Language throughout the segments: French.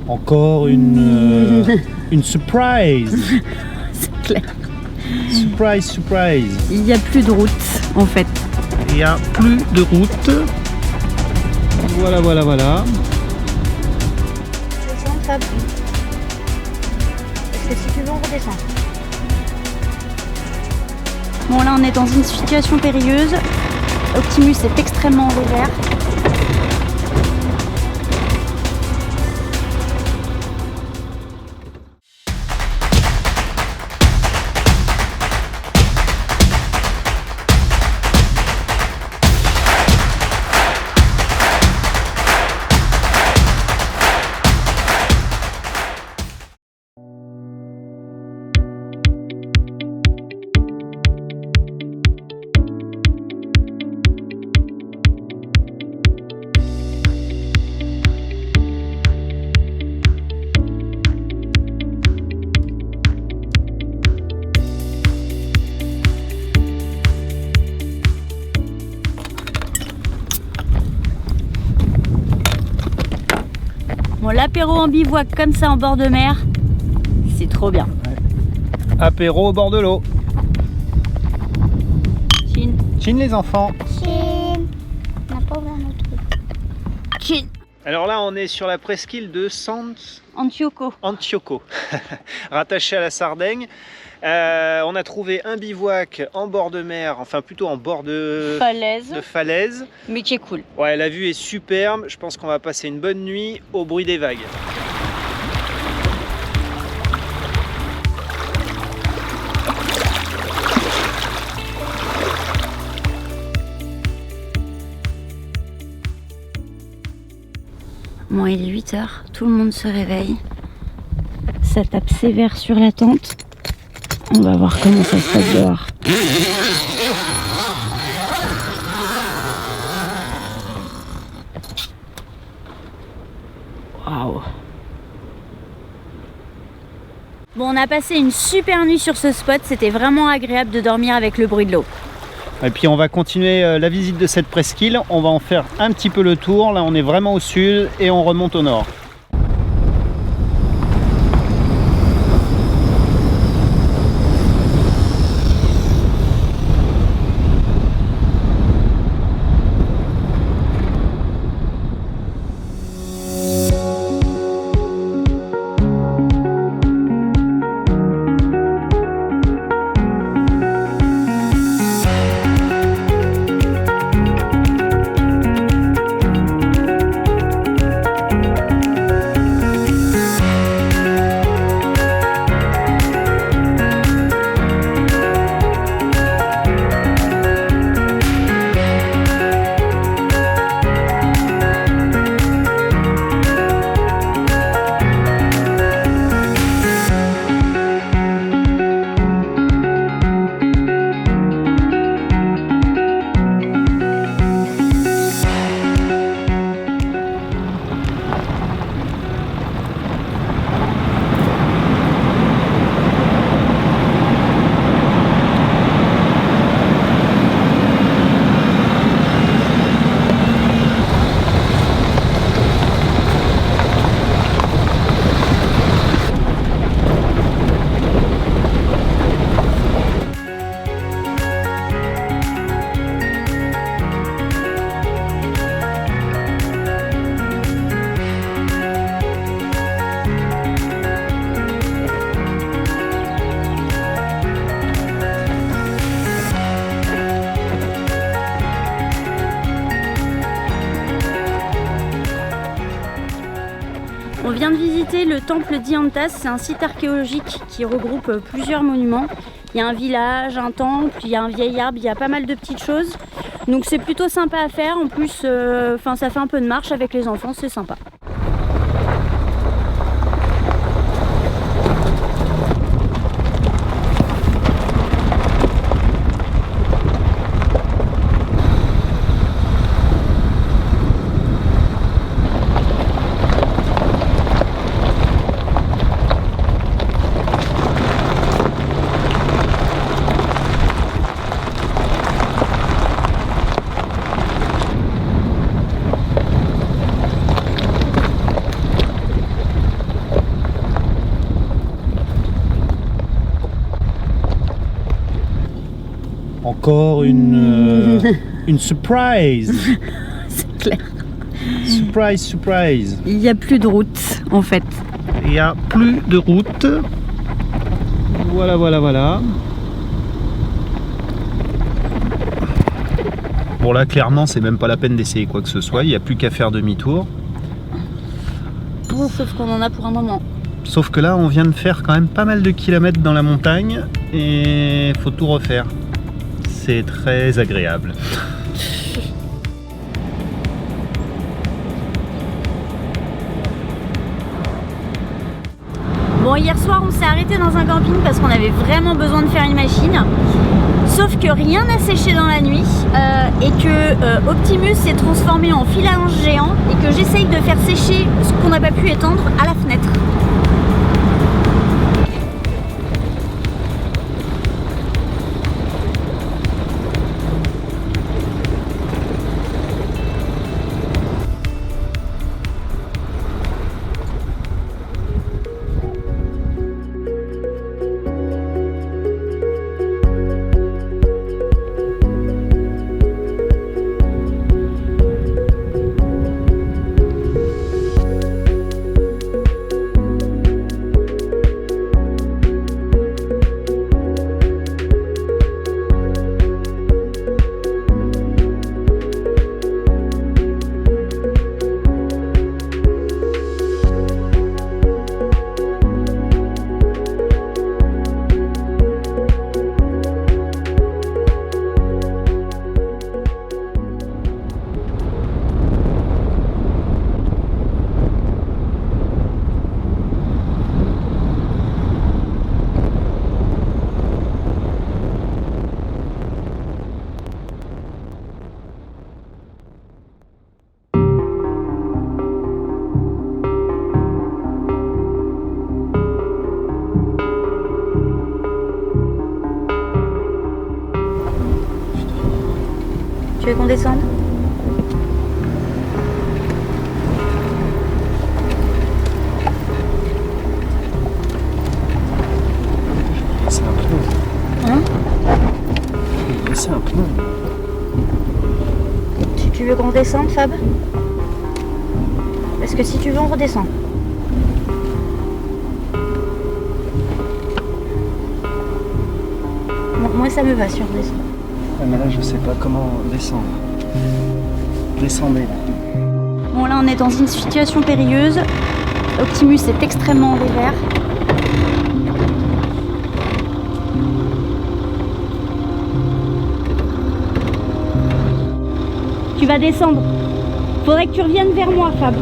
Encore une surprise. C'est clair. Surprise, surprise. Il n'y a plus de route en fait. Il n'y a plus de route. Voilà, voilà, voilà. Descends, t'appuies. Parce que si tu veux, on redescend. Bon là on est dans une situation périlleuse. Optimus est extrêmement ouvert. Bon, l'apéro en bivouac comme ça en bord de mer, c'est trop bien. Apéro au bord de l'eau. Chin. Chin les enfants. Chine. On n'a pas ouvert notre truc. Chin. Alors là, on est sur la presqu'île de Antioco. Antioco, rattachée à la Sardaigne. On a trouvé un bivouac en bord de mer, enfin plutôt en bord de falaise. Mais qui est cool. Ouais, la vue est superbe. Je pense qu'on va passer une bonne nuit au bruit des vagues. Bon, il est 8 h, tout le monde se réveille. Ça tape sévère sur la tente. On va voir comment ça se passe dehors. Waouh. Bon, on a passé une super nuit sur ce spot. C'était vraiment agréable de dormir avec le bruit de l'eau. Et puis on va continuer la visite de cette presqu'île. On va en faire un petit peu le tour. Là, on est vraiment au sud et on remonte au nord. On vient de visiter le temple d'Iantas, c'est un site archéologique qui regroupe plusieurs monuments. Il y a un village, un temple, il y a un vieil arbre, il y a pas mal de petites choses. Donc c'est plutôt sympa à faire, en plus ça fait un peu de marche avec les enfants, c'est sympa. Encore une surprise. C'est clair. Surprise. Il n'y a plus de route en fait. Il n'y a plus de route. Voilà. Bon là clairement c'est même pas la peine d'essayer quoi que ce soit, il n'y a plus qu'à faire demi-tour. Sauf qu'on en a pour un moment. Sauf que là on vient de faire quand même pas mal de kilomètres dans la montagne et il faut tout refaire. C'est très agréable. Bon, hier soir on s'est arrêté dans un camping parce qu'on avait vraiment besoin de faire une machine. Sauf que rien n'a séché dans la nuit et que Optimus s'est transformé en fil à linge géant et que j'essaye de faire sécher ce qu'on n'a pas pu étendre à la fenêtre. Tu veux qu'on descende? C'est un pneu. Hein? C'est un pneu. Tu veux qu'on redescende, Fab? Parce que si tu veux, on redescend. Bon, moi, ça me va si on redescend. Ah, mais là, je sais pas comment descendre. Descendez là. Bon, là, on est dans une situation périlleuse. Optimus est extrêmement en dévers. Tu vas descendre. Faudrait que tu reviennes vers moi, Fab.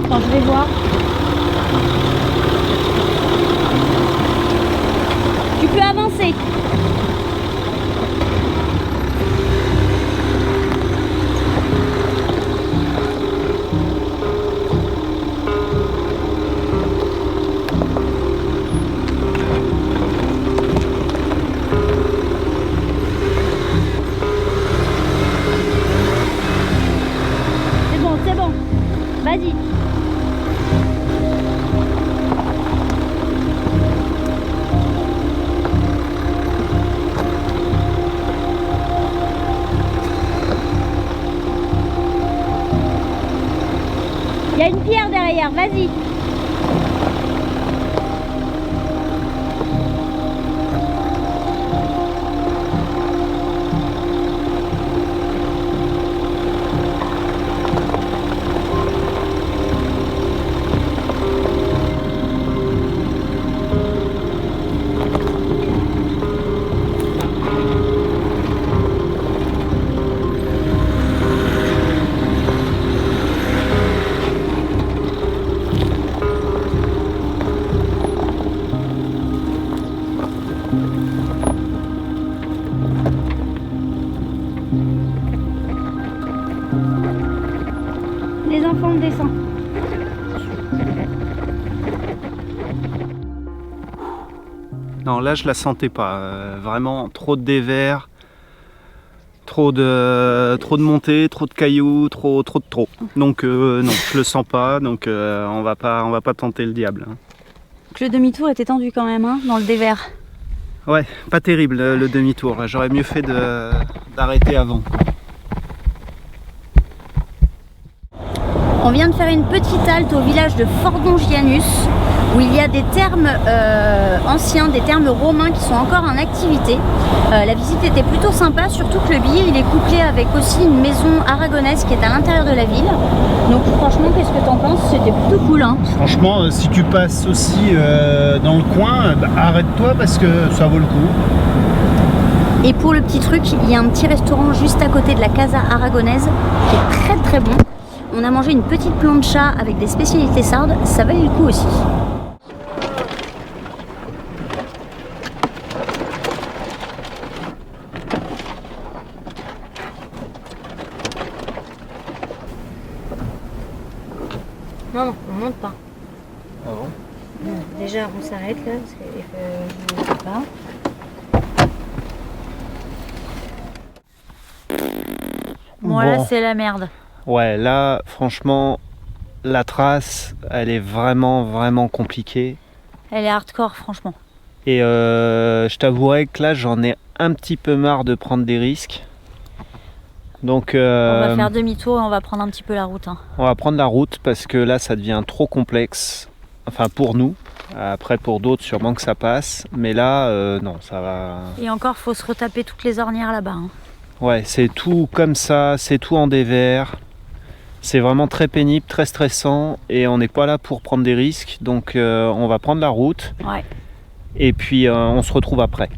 Attends, je vais voir. Tu peux avancer. C'est bon. Vas-y. Il y a une pierre derrière, vas-y. Les enfants, on descend. Non, là je la sentais pas. Vraiment trop de dévers, trop de montée, trop de cailloux, trop. Donc non, je le sens pas. Donc on va pas tenter le diable. Hein. Donc le demi-tour était tendu quand même, hein, dans le dévers. Ouais, pas terrible le demi-tour. J'aurais mieux fait d'arrêter avant. On vient de faire une petite halte au village de Fordongianus où il y a des thermes anciens, des thermes romains qui sont encore en activité. La visite était plutôt sympa, surtout que le billet il est couplé avec aussi une maison aragonaise qui est à l'intérieur de la ville. Donc franchement, qu'est-ce que t'en penses? C'était plutôt cool, hein. Franchement, si tu passes aussi dans le coin, arrête-toi parce que ça vaut le coup. Et pour le petit truc, il y a un petit restaurant juste à côté de la Casa Aragonaise qui est très très bon. On a mangé une petite plancha avec des spécialités sardes, ça valait le coup aussi. Non, on monte pas. Ah bon? Bon, déjà, on s'arrête là, parce que je ne sais pas. Bon, là, c'est la merde. Ouais, là, franchement, la trace, elle est vraiment compliquée. Elle est hardcore, franchement. Et je t'avouerai que là, j'en ai un petit peu marre de prendre des risques. Donc, On va faire demi-tour et on va prendre un petit peu la route, hein. On va prendre la route parce que là, ça devient trop complexe. Enfin, pour nous. Après, pour d'autres, sûrement que ça passe. Mais là, non, ça va. Et encore, faut se retaper toutes les ornières là-bas, hein. Ouais, c'est tout comme ça, c'est tout en dévers. C'est vraiment très pénible, très stressant. Et on n'est pas là pour prendre des risques. Donc, on va prendre la route. Ouais. Et puis, on se retrouve après.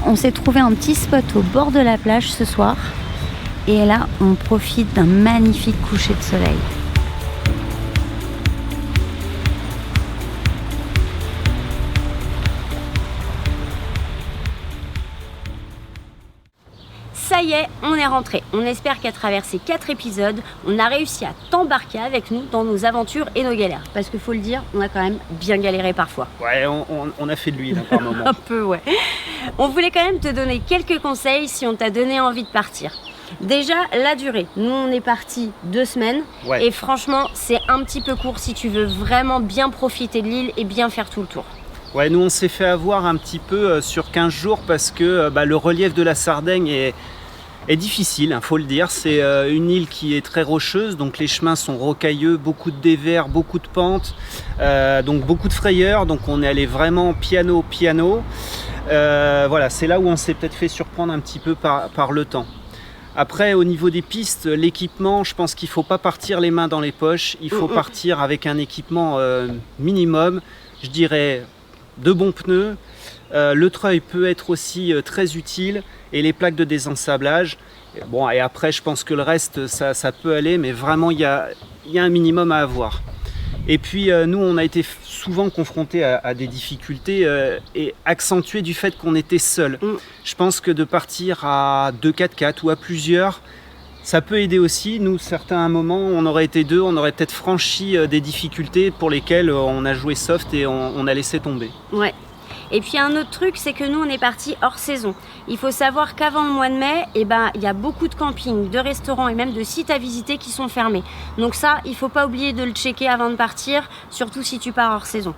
On s'est trouvé un petit spot au bord de la plage ce soir. Et là, on profite d'un magnifique coucher de soleil. Ça y est, on est rentré. On espère qu'à travers ces 4 épisodes, on a réussi à t'embarquer avec nous dans nos aventures et nos galères. Parce qu'il faut le dire, on a quand même bien galéré parfois. Ouais, on a fait de l'huile par moment. Un peu, ouais. On voulait quand même te donner quelques conseils si on t'a donné envie de partir. Déjà, la durée. Nous, on est parti 2 semaines. Ouais. Et franchement, c'est un petit peu court si tu veux vraiment bien profiter de l'île et bien faire tout le tour. Ouais, nous, on s'est fait avoir un petit peu sur 15 jours parce que le relief de la Sardaigne est difficile, il faut le dire. C'est une île qui est très rocheuse, donc les chemins sont rocailleux, beaucoup de dévers, beaucoup de pentes, donc beaucoup de frayeurs. Donc on est allé vraiment piano. Voilà, c'est là où on s'est peut-être fait surprendre un petit peu par le temps. Après, au niveau des pistes, l'équipement, je pense qu'il ne faut pas partir les mains dans les poches. Il faut partir avec un équipement minimum, je dirais 2 bons pneus. Le treuil peut être aussi très utile et les plaques de désensablage. Bon, et après, je pense que le reste, ça peut aller, mais vraiment, il y a un minimum à avoir. Et puis, nous, on a été souvent confrontés à des difficultés et accentuées du fait qu'on était seuls. Je pense que de partir à 2 4x4 ou à plusieurs, ça peut aider aussi. Nous, certains, à un moment, on aurait été 2, on aurait peut-être franchi des difficultés pour lesquelles on a joué soft et on a laissé tomber. Ouais. Et puis un autre truc, c'est que nous on est parti hors saison. Il faut savoir qu'avant le mois de mai, il y a beaucoup de campings, de restaurants et même de sites à visiter qui sont fermés. Donc ça, il ne faut pas oublier de le checker avant de partir, surtout si tu pars hors saison.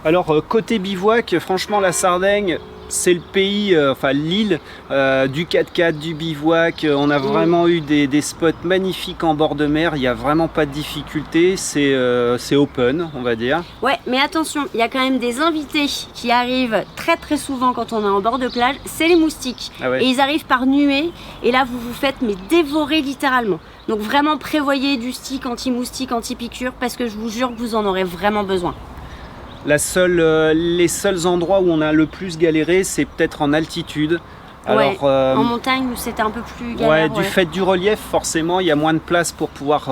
Alors côté bivouac, franchement la Sardaigne, c'est le pays, enfin l'île du 4x4, du bivouac. On a vraiment eu des spots magnifiques en bord de mer. Il n'y a vraiment pas de difficulté. C'est open, on va dire. Ouais, mais attention, il y a quand même des invités qui arrivent très très souvent quand on est en bord de plage. C'est les moustiques. Ah ouais. Et ils arrivent par nuée. Et là, vous vous faites mais dévorer littéralement. Donc vraiment prévoyez du stick anti-moustique, anti-piqûre, parce que je vous jure que vous en aurez vraiment besoin. Les seuls endroits où on a le plus galéré, c'est peut-être en altitude. Ouais, Alors, en montagne, c'était un peu plus galère. du fait du relief, forcément, il y a moins de place pour pouvoir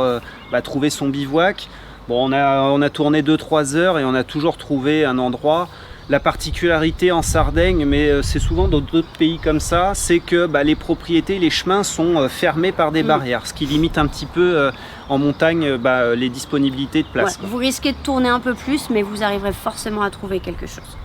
trouver son bivouac. Bon, on a tourné 2-3 heures et on a toujours trouvé un endroit. La particularité en Sardaigne, mais c'est souvent dans d'autres pays comme ça, c'est que les propriétés, les chemins sont fermés par des barrières, ce qui limite un petit peu en montagne les disponibilités de place. Ouais, vous risquez de tourner un peu plus, mais vous arriverez forcément à trouver quelque chose.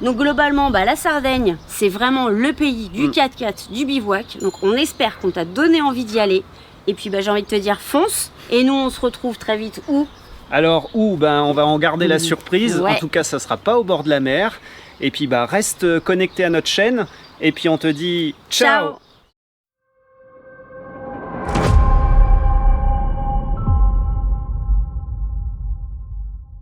Donc globalement, la Sardaigne, c'est vraiment le pays du 4x4, du bivouac. Donc on espère qu'on t'a donné envie d'y aller. Et puis j'ai envie de te dire fonce. Et nous, on se retrouve très vite où ? Alors où on va en garder la surprise. Ouais. En tout cas, ça sera pas au bord de la mer. Et puis reste connecté à notre chaîne. Et puis on te dit ciao.